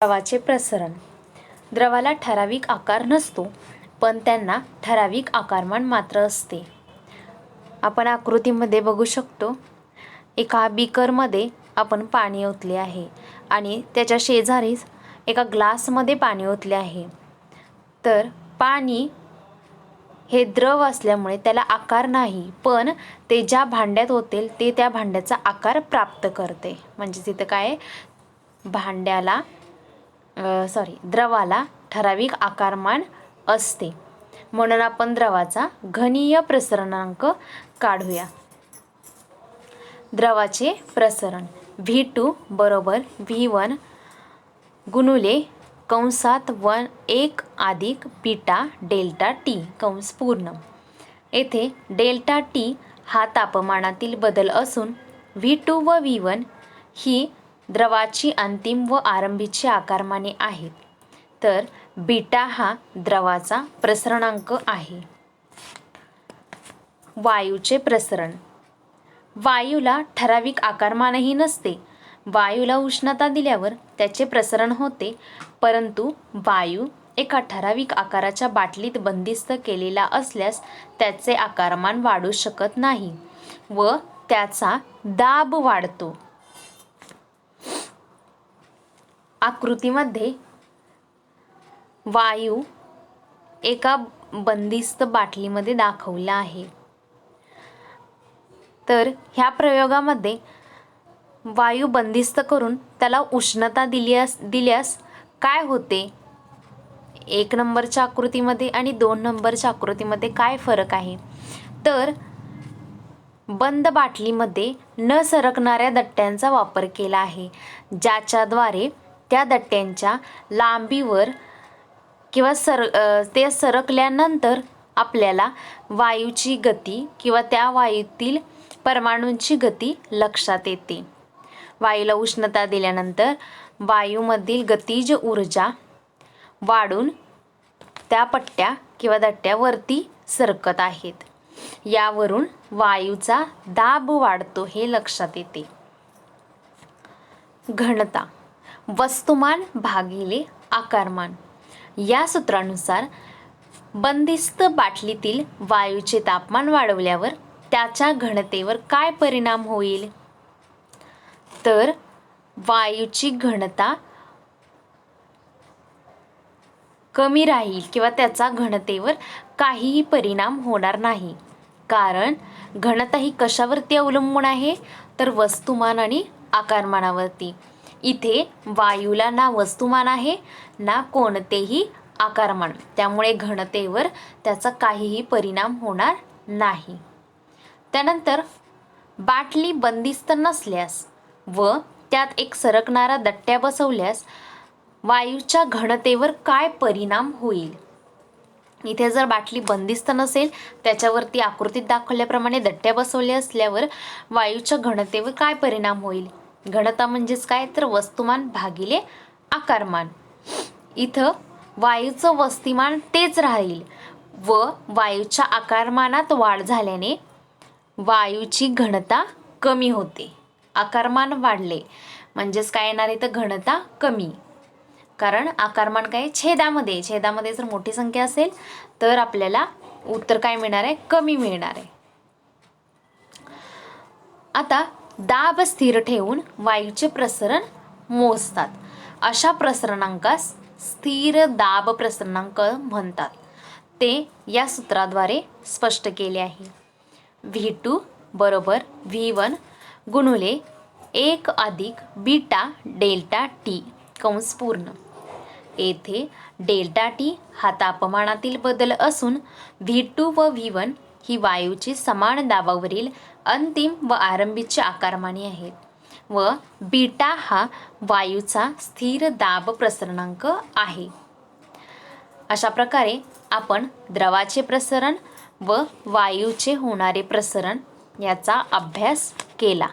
द्रवाचे प्रसरण. द्रवाला ठराविक आकार नसतो, पण त्यांना ठराविक आकारमान मात्र असते. आपण आकृतीमध्ये बघू शकतो, एका बीकरमध्ये आपण पाणी ओतले आहे आणि त्याच्या शेजारीच एका ग्लासमध्ये पाणी ओतले आहे. तर पाणी हे द्रव असल्यामुळे त्याला आकार नाही, पण ते ज्या भांड्यात ओतेल ते त्या भांड्याचा आकार प्राप्त करते. म्हणजे तिथं काय, द्रवाला ठराविक आकारमान असते. म्हणून आपण द्रवाचा घनीय प्रसरणांक काढूया. द्रवाचे प्रसरण V2 बरोबर V1 गुणुले कंसात 1 अधिक बीटा डेल्टा टी कंस पूर्ण. येथे डेल्टा टी हा तापमानातील बदल असून V2 व V1 ही द्रवाची अंतिम व आरंभीची आकारमाने आहेत. तर बीटा हा द्रवाचा प्रसरणांक आहे. वायूचे प्रसरण. वायूला ठराविक आकारमानही नसते. वायूला उष्णता दिल्यावर त्याचे प्रसरण होते, परंतु वायू एका ठराविक आकाराच्या बाटलीत बंदिस्त केलेला असल्यास त्याचे आकारमान वाढू शकत नाही व त्याचा दाब वाढतो. आकृतीमध्ये वायू एका बंदिस्त बाटलीमध्ये दाखवला आहे. तर ह्या प्रयोगामध्ये वायू बंदिस्त करून त्याला उष्णता दिल्यास काय होते? 1 नंबरच्या आकृतीमध्ये आणि 2 नंबरच्या आकृतीमध्ये काय फरक आहे? तर बंद बाटलीमध्ये न सरकणाऱ्या दट्ट्यांचा वापर केला आहे, ज्याच्याद्वारे त्या दट्ट्यांच्या लांबीवर किंवा ते सरकल्यानंतर आपल्याला वायूची गती किंवा त्या वायूतील परमाणूंची गती लक्षात येते. वायूला उष्णता दिल्यानंतर वायूमधील गतिज ऊर्जा वाढून त्या पट्ट्या किंवा दट्ट्या वरती सरकत आहेत. यावरून वायूचा दाब वाढतो हे लक्षात येते. घनता वस्तुमान भागिले आकारमान या सूत्रानुसार बंदिस्त बाटलीतील वायूचे तापमान वाढवल्यावर त्याच्या घनतेवर काय परिणाम होईल? तर वायूची घनता कमी राहील किंवा त्याचा घनतेवर काहीही परिणाम होणार नाही. कारण घनता ही कशावरती अवलंबून आहे? तर वस्तुमान आणि आकारमानावरती. इथे वायूला ना वस्तुमान आहे ना कोणतेही आकारमान, त्यामुळे घनतेवर त्याचा काहीही परिणाम होणार नाही. त्यानंतर बाटली बंदिस्त नसल्यास व त्यात एक सरकणारा दट्ट्या बसवल्यास वायूच्या घनतेवर काय परिणाम होईल? इथे जर बाटली बंदिस्त नसेल, त्याच्यावरती आकृतीत दाखवल्याप्रमाणे दट्ट्या बसवल्या असल्यावर वायूच्या घनतेवर काय परिणाम होईल? घनता म्हणजेच काय, तर वस्तुमान भागिले आकारमान. इथं वायूचं वस्तुमान तेच राहील व वायूच्या आकारमानात वाढ झाल्याने वायूची घनता कमी होते. आकारमान वाढले म्हणजेच काय येणार, इथं घनता कमी. कारण आकारमान काय, छेदामध्ये जर मोठी संख्या असेल तर आपल्याला उत्तर काय मिळणार आहे, कमी मिळणार आहे. आता दाब स्थिर ठेवून वायूचे प्रसरण मोजतात. अशा प्रसरणांकास स्थिर दाब प्रसरणांक म्हणतात. ते या सूत्राद्वारे स्पष्ट केले आहे. V2 बरोबर V1 गुणुले 1 अधिक बीटा डेल्टा टी कंस पूर्ण. येथे डेल्टा टी हा तापमानातील बदल असून V2 व V1 ही वायूची समान दाबावरील अंतिम व आरंभीची आकारमाने आहेत व बीटा हा वायूचा स्थिर दाब प्रसरणांक आहे. अशा प्रकारे आपण द्रवाचे प्रसरण व वायूचे होणारे प्रसरण याचा अभ्यास केला.